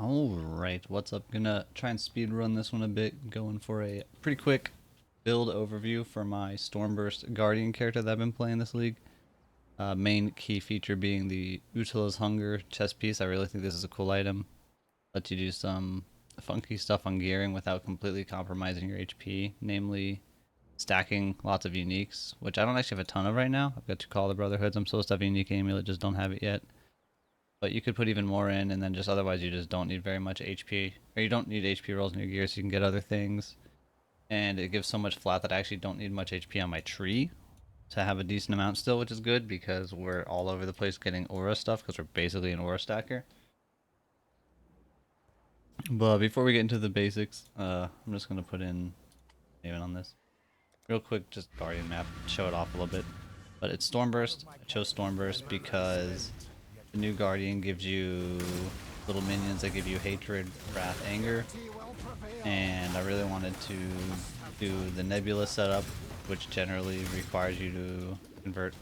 Alright, what's up? Gonna try and speed run this one a bit, going for a pretty quick build overview for my Stormburst Guardian character that I've been playing this league. Main key feature being the Utila's Hunger chest piece. I really think this is a cool item. Lets you do some funky stuff on gearing without completely compromising your HP, namely stacking lots of uniques, which I don't actually have a ton of right now. I've got two Call of the Brotherhoods. I'm supposed to have a unique amulet, just don't have it yet. But you could put even more in, and then just otherwise you just don't need very much HP, or you don't need HP rolls in your gear, so you can get other things. And it gives so much flat that I actually don't need much HP on my tree to have a decent amount still, which is good because we're all over the place getting aura stuff because we're basically an aura stacker. But before we get into the basics, I'm just gonna put in even on this real quick, just Guardian map, show it off a little bit. But it's Stormburst. I chose Stormburst because the new Guardian gives you little minions that give you hatred, wrath, anger, and I really wanted to do the Nebula setup, which generally requires you to convert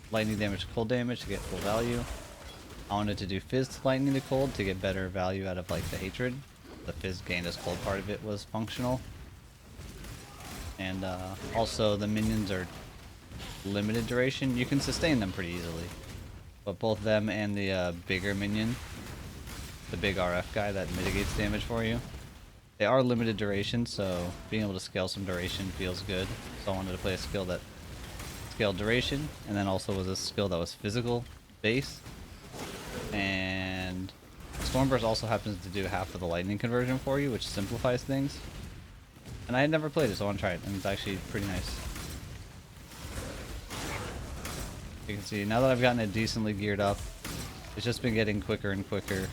lightning damage to cold damage to get full value. I wanted to do Fizz to lightning to cold to get better value out of like the hatred. The Fizz gained as cold part of it was functional. And also the minions are limited duration. You can sustain them pretty easily. But both them and the bigger minion, the big RF guy that mitigates damage for you, they are limited duration, so being able to scale some duration feels good. So I wanted to play a skill that scaled duration, and then also was a skill that was physical base. And Stormburst also happens to do half of the lightning conversion for you, which simplifies things. And I had never played it, so I want to try it, and it's actually pretty nice. You can see, now that I've gotten it decently geared up, it's just been getting quicker and quicker. You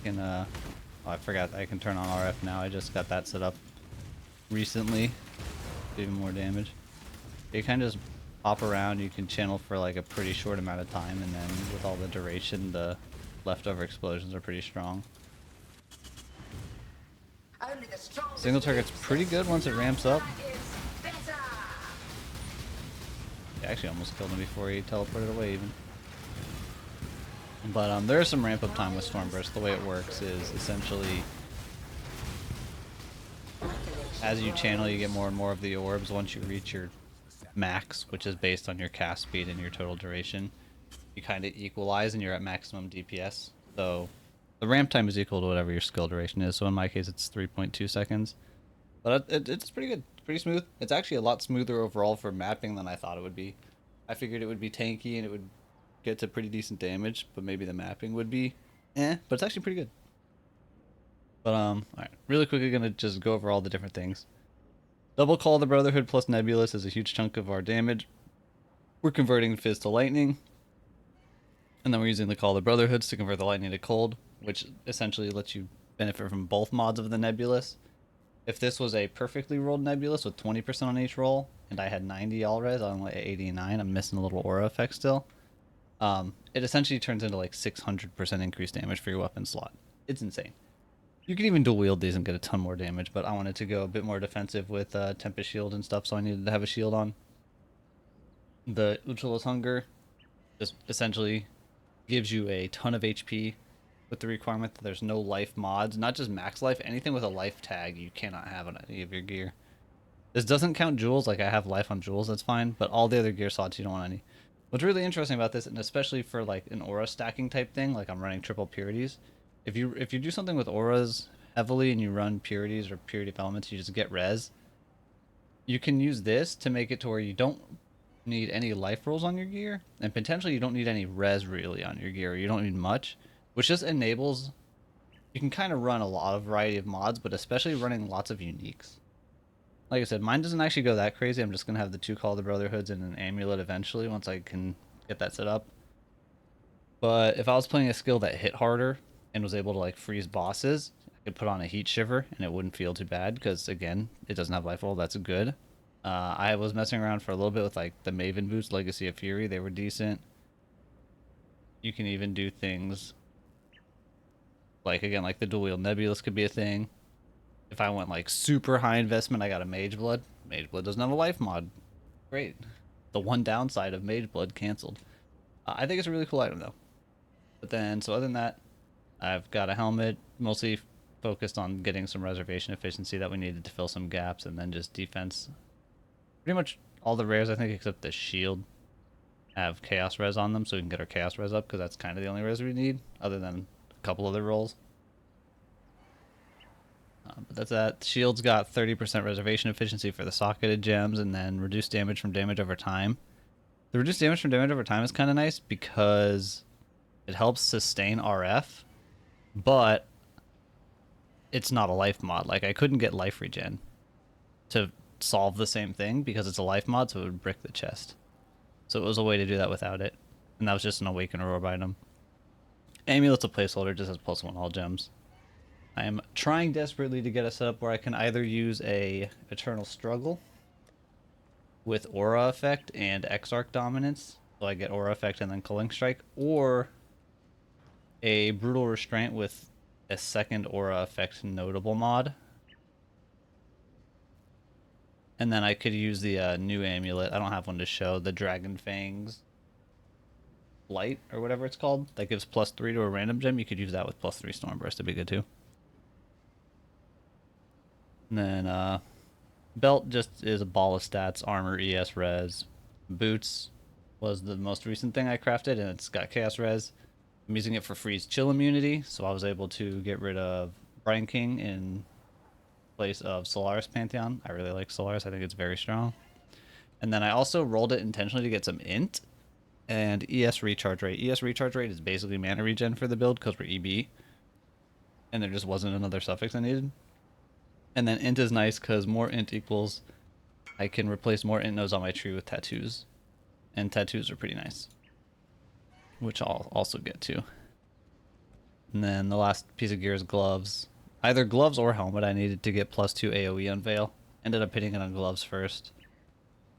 can, oh, I forgot I can turn on RF now. I just got that set up recently. Do even more damage. You kind of just hop around, you can channel for like a pretty short amount of time, and then with all the duration, the leftover explosions are pretty strong. Single target's pretty good once it ramps up. He actually almost killed him before he teleported away even. But there is some ramp up time with Stormburst. The way it works is essentially as you channel you get more and more of the orbs. Once you reach your max, which is based on your cast speed and your total duration, you kind of equalize and you're at maximum DPS. So the ramp time is equal to whatever your skill duration is. So in my case it's 3.2 seconds. But it's pretty good. Pretty smooth. It's actually a lot smoother overall for mapping than I thought it would be. I figured it would be tanky and it would get to pretty decent damage, but maybe the mapping would be but it's actually pretty good. But alright, really quickly gonna just go over all the different things. Double Call of the Brotherhood plus Nebulous is a huge chunk of our damage. We're converting Fizz to lightning, and then we're using the Call of the Brotherhoods to convert the lightning to cold, which essentially lets you benefit from both mods of the Nebulous. If this was a perfectly rolled Nebulous with 20% on each roll, and I had 90 all res, I'm like 89, I'm missing a little aura effect still. It essentially turns into like 600% increased damage for your weapon slot. It's insane. You can even dual wield these and get a ton more damage, but I wanted to go a bit more defensive with Tempest Shield and stuff, so I needed to have a shield on. The Utila's Hunger just essentially gives you a ton of HP with the requirement that there's no life mods, not just max life, anything with a life tag you cannot have on any of your gear. This doesn't count jewels, like I have life on jewels, that's fine, but all the other gear slots you don't want any. What's really interesting about this, and especially for like an aura stacking type thing, like I'm running triple purities, if you do something with auras heavily and you run purities or purity of elements, you just get res, you can use this to make it to where you don't need any life rolls on your gear, and potentially you don't need any res really on your gear, you don't need much, which just enables, you can kind of run a lot of variety of mods, but especially running lots of uniques. Like I said, mine doesn't actually go that crazy. I'm just going to have the two Call of the Brotherhoods and an amulet eventually once I can get that set up. But if I was playing a skill that hit harder and was able to like freeze bosses, I could put on a Heat Shiver and it wouldn't feel too bad because, again, it doesn't have life roll. That's good. I was messing around for a little bit with like the Maven boots, Legacy of Fury. They were decent. You can even do things like, again, like the dual wield Nebulous could be a thing. If I went like super high investment, I got a Mage Blood. Mage Blood doesn't have a life mod. Great. The one downside of Mage Blood canceled. I think it's a really cool item though. But then, so other than that, I've got a helmet, mostly focused on getting some reservation efficiency that we needed to fill some gaps, and then just defense. Pretty much all the rares, I think, except the shield, have chaos res on them, so we can get our chaos res up, because that's kind of the only res we need, other than a couple other rolls. But that's that. Shield's got 30% reservation efficiency for the socketed gems, and then reduced damage from damage over time. The reduced damage from damage over time is kind of nice because it helps sustain RF, but it's not a life mod. Like, I couldn't get life regen to solve the same thing because it's a life mod, so it would brick the chest. So it was a way to do that without it. And that was just an Awaken Orb item. Amulet's a placeholder, just has +1 all gems. I am trying desperately to get a setup where I can either use a Eternal Struggle with Aura Effect and Exarch Dominance, so I get Aura Effect and then Culling Strike, or a Brutal Restraint with a second Aura Effect notable mod. And then I could use the new amulet. I don't have one to show. The Dragon Fangs Light, or whatever it's called. That gives +3 to a random gem. You could use that with +3 Stormburst. That'd be good too. And then belt just is a ball of stats. Armor, ES, res. Boots was the most recent thing I crafted, and it's got chaos res. I'm using it for freeze chill immunity, so I was able to get rid of Brine King in place of Solaris Pantheon. I really like Solaris. I think it's very strong. And then I also rolled it intentionally to get some int and ES recharge rate. ES recharge rate is basically mana regen for the build because we're EB. And there just wasn't another suffix I needed. And then int is nice because more int equals I can replace more int nodes on my tree with tattoos. And tattoos are pretty nice, which I'll also get to. And then the last piece of gear is gloves. Either gloves or helmet I needed to get +2 AoE on Veil. Ended up hitting it on gloves first.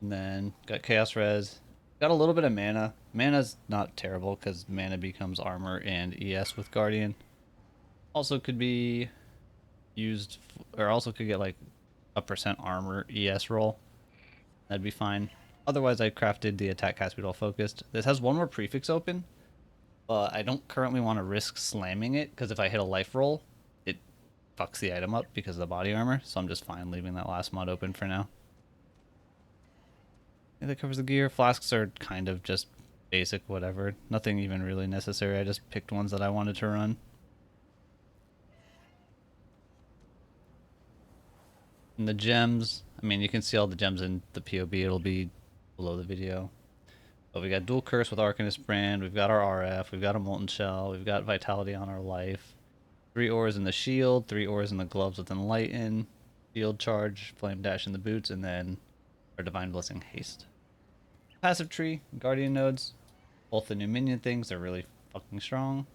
And then got chaos res. Got a little bit of mana. Mana's not terrible because mana becomes armor and ES with Guardian. Also could be used, or also could get like a % armor ES roll. That'd be fine. Otherwise I crafted the attack cast speed all focused. This has one more prefix open, but I don't currently want to risk slamming it because if I hit a life roll, it fucks the item up because of the body armor, so I'm just fine leaving that last mod open for now. Yeah, that covers the gear. Flasks are kind of just basic whatever. Nothing even really necessary. I just picked ones that I wanted to run. And the gems, I mean, you can see all the gems in the POB. It'll be below the video. But we got Dual Curse with Arcanist Brand. We've got our RF. We've got a Molten Shell. We've got Vitality on our life. 3 ores in the shield. 3 ores in the gloves with Enlighten. Field Charge. Flame Dash in the boots. And then our Divine Blessing Haste. Passive tree, Guardian nodes, both the new minion things, they're really fucking strong.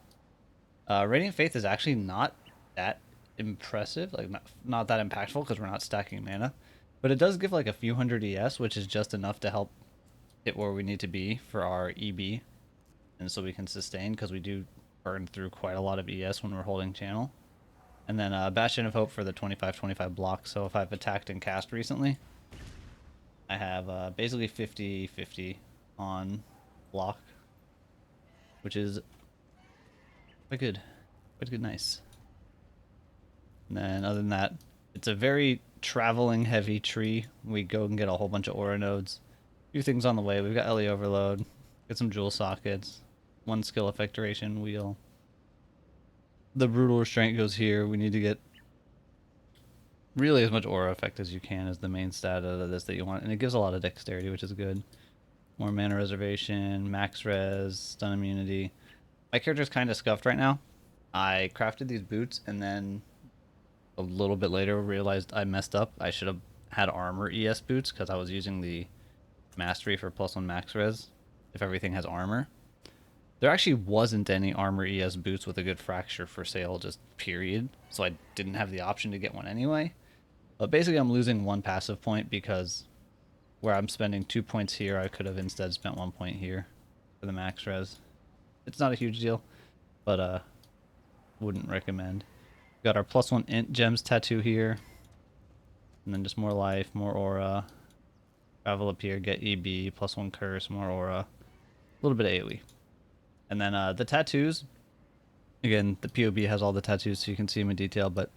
Radiant Faith is actually not that impressive, like not that impactful because we're not stacking mana. But it does give like a few hundred ES, which is just enough to help hit where we need to be for our EB. And so we can sustain because we do burn through quite a lot of ES when we're holding channel. And then Bastion of Hope for the 25-25 block. So if I've attacked and cast recently, I have basically 50-50 on block, which is quite good. Quite good, nice. And then other than that, it's a very traveling heavy tree. We go and get a whole bunch of aura nodes. A few things on the way. We've got Ellie Overload, get some jewel sockets, 1 skill effect duration wheel. The brutal restraint goes here. We need to get really as much aura effect as you can is the main stat out of this that you want, and it gives a lot of dexterity, which is good. More mana reservation, max res, stun immunity. My character's kind of scuffed right now. I crafted these boots and then a little bit later realized I messed up. I should have had armor ES boots because I was using the mastery for +1 max res if everything has armor. There actually wasn't any armor ES boots with a good fracture for sale, just period, so I didn't have the option to get one anyway. But basically I'm losing 1 passive point because where I'm spending 2 points here, I could have instead spent 1 point here for the max res. It's not a huge deal, but wouldn't recommend. Got our +1 int gems tattoo here. And then just more life, more aura. Travel up here, get EB, +1 curse, more aura. A little bit of AoE. And then the tattoos, Again, the POB has all the tattoos so you can see them in detail, but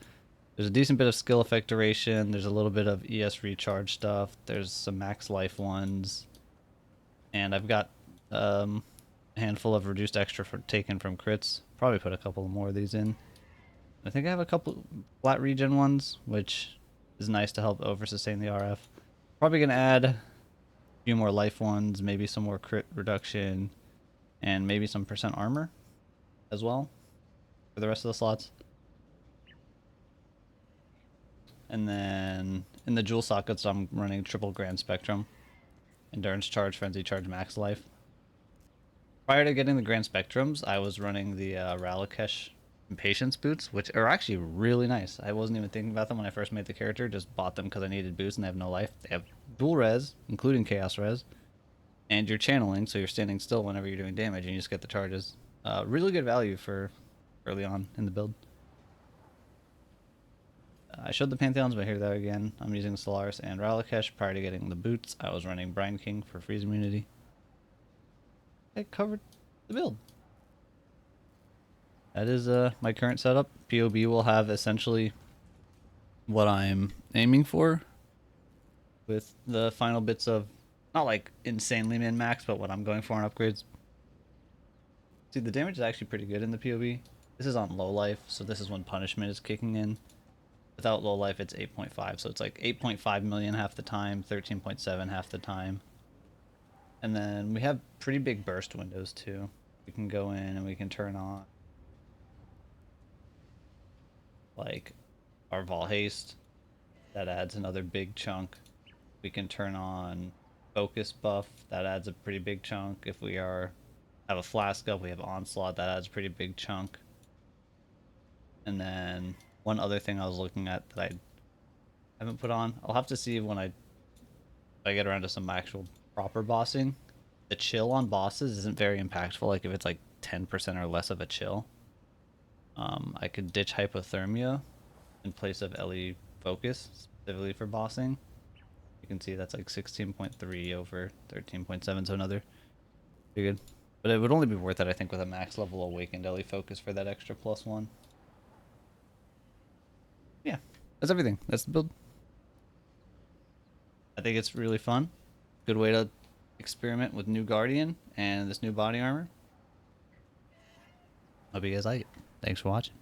there's a decent bit of skill effect duration. There's a little bit of ES recharge stuff. There's some max life ones. And I've got a handful of reduced extra for taken from crits. Probably put a couple more of these in. I think I have a couple flat regen ones, which is nice to help over sustain the RF. Probably gonna add a few more life ones, maybe some more crit reduction, and maybe some percent armor as well for the rest of the slots. And then in the jewel sockets, I'm running triple Grand Spectrum, Endurance Charge, Frenzy Charge, Max Life. Prior to getting the Grand Spectrums, I was running the Ralakesh Impatience boots, which are actually really nice. I wasn't even thinking about them when I first made the character, just bought them because I needed boosts and they have no life. They have dual res, including Chaos res, and you're channeling, so you're standing still whenever you're doing damage and you just get the charges. Really good value for early on in the build. I showed the Pantheons, but here they are again. I'm using Solaris and Ralakesh. Prior to getting the boots, I was running Brine King for freeze immunity. I covered the build. That is my current setup. POB will have essentially what I'm aiming for with the final bits of, not like insanely min-max, but what I'm going for on upgrades. See, the damage is actually pretty good in the POB. This is on low life, so this is when punishment is kicking in. Without low life, it's 8.5, so it's like 8.5 million half the time, 13.7 half the time. And then we have pretty big burst windows too. We can go in and we can turn on like our Vol Haste. That adds another big chunk. We can turn on Focus buff. That adds a pretty big chunk. If we have a Flask up, we have Onslaught. That adds a pretty big chunk. And then one other thing I was looking at that I haven't put on. I'll have to see when if I get around to some actual proper bossing. The chill on bosses isn't very impactful. Like if it's like 10% or less of a chill. I could ditch Hypothermia in place of LE Focus, specifically for bossing. You can see that's like 16.3 over 13.7, so another pretty good. But it would only be worth it, I think, with a max level Awakened LE Focus for that extra +1. Yeah, that's everything. That's the build. I think it's really fun. Good way to experiment with new Guardian and this new body armor. Hope you guys like it. Thanks for watching.